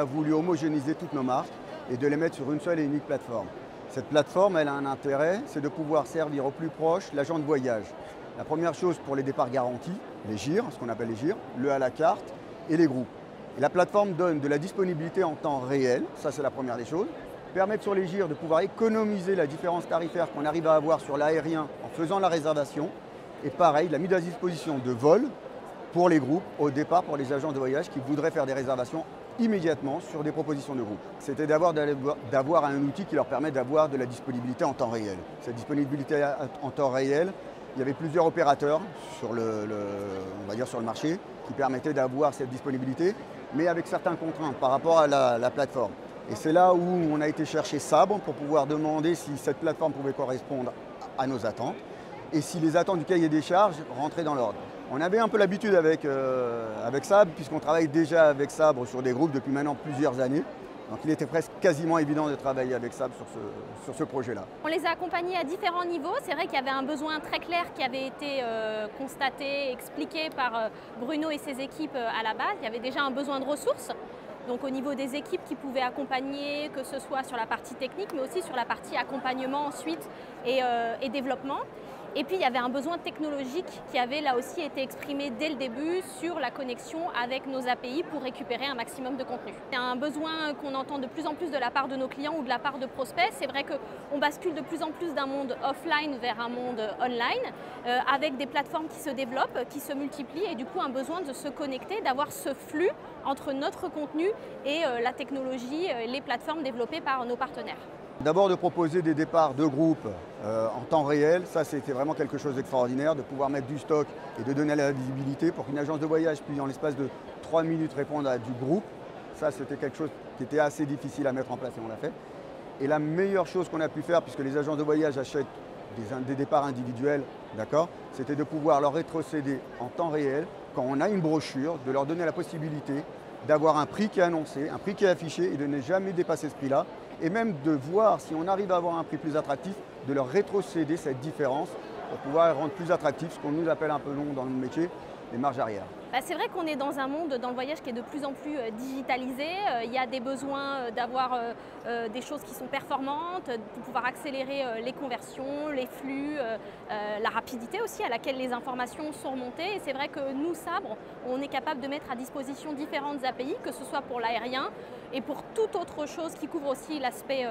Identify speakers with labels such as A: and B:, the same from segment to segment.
A: a voulu homogénéiser toutes nos marques et de les mettre sur une seule et unique plateforme. Cette plateforme, elle a un intérêt, c'est de pouvoir servir au plus proche l'agent de voyage. La première chose pour les départs garantis, les GIR, ce qu'on appelle les GIR, le à la carte et les groupes. Et la plateforme donne de la disponibilité en temps réel, ça c'est la première des choses. Permettre sur les GIR de pouvoir économiser la différence tarifaire qu'on arrive à avoir sur l'aérien en faisant la réservation. Et pareil, la mise à disposition de vols pour les groupes au départ pour les agents de voyage qui voudraient faire des réservations immédiatement sur des propositions de groupe. C'était d'avoir un outil qui leur permet d'avoir de la disponibilité en temps réel. Cette disponibilité en temps réel, il y avait plusieurs opérateurs sur on va dire sur le marché qui permettaient d'avoir cette disponibilité, mais avec certaines contraintes par rapport à la plateforme. Et c'est là où on a été chercher Sabre pour pouvoir demander si cette plateforme pouvait correspondre à nos attentes et si les attentes du cahier des charges rentraient dans l'ordre. On avait un peu l'habitude avec Sabre, puisqu'on travaille déjà avec Sabre sur des groupes depuis maintenant plusieurs années. Donc il était presque quasiment évident de travailler avec Sabre sur ce projet-là.
B: On les a accompagnés à différents niveaux. C'est vrai qu'il y avait un besoin très clair qui avait été constaté, expliqué par Bruno et ses équipes à la base. Il y avait déjà un besoin de ressources. Donc au niveau des équipes qui pouvaient accompagner, que ce soit sur la partie technique, mais aussi sur la partie accompagnement ensuite et développement. Et puis il y avait un besoin technologique qui avait là aussi été exprimé dès le début sur la connexion avec nos API pour récupérer un maximum de contenu. C'est un besoin qu'on entend de plus en plus de la part de nos clients ou de la part de prospects. C'est vrai qu'on bascule de plus en plus d'un monde offline vers un monde online avec des plateformes qui se développent, qui se multiplient et du coup un besoin de se connecter, d'avoir ce flux entre notre contenu et la technologie, les plateformes développées par nos partenaires.
A: D'abord de proposer des départs de groupe en temps réel, ça c'était vraiment quelque chose d'extraordinaire, de pouvoir mettre du stock et de donner la visibilité pour qu'une agence de voyage puisse en l'espace de 3 minutes répondre à du groupe. Ça c'était quelque chose qui était assez difficile à mettre en place et on l'a fait. Et la meilleure chose qu'on a pu faire, puisque les agences de voyage achètent des départs individuels, d'accord, c'était de pouvoir leur rétrocéder en temps réel, quand on a une brochure, de leur donner la possibilité d'avoir un prix qui est annoncé, un prix qui est affiché et de ne jamais dépasser ce prix-là. Et même de voir si on arrive à avoir un prix plus attractif, de leur rétrocéder cette différence pour pouvoir rendre plus attractif ce qu'on nous appelle un peu long dans le métier, les marges arrière.
B: C'est vrai qu'on est dans un monde dans le voyage qui est de plus en plus digitalisé. Il y a des besoins d'avoir des choses qui sont performantes, de pouvoir accélérer les conversions, les flux, la rapidité aussi à laquelle les informations sont remontées. Et c'est vrai que nous, Sabre, on est capable de mettre à disposition différentes API, que ce soit pour l'aérien et pour toute autre chose qui couvre aussi l'aspect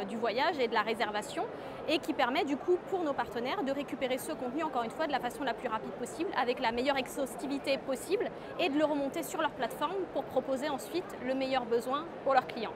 B: du voyage et de la réservation et qui permet du coup pour nos partenaires de récupérer ce contenu encore une fois de la façon la plus rapide possible avec la meilleure exhaustivité possible et de le remonter sur leur plateforme pour proposer ensuite le meilleur besoin pour leurs clients.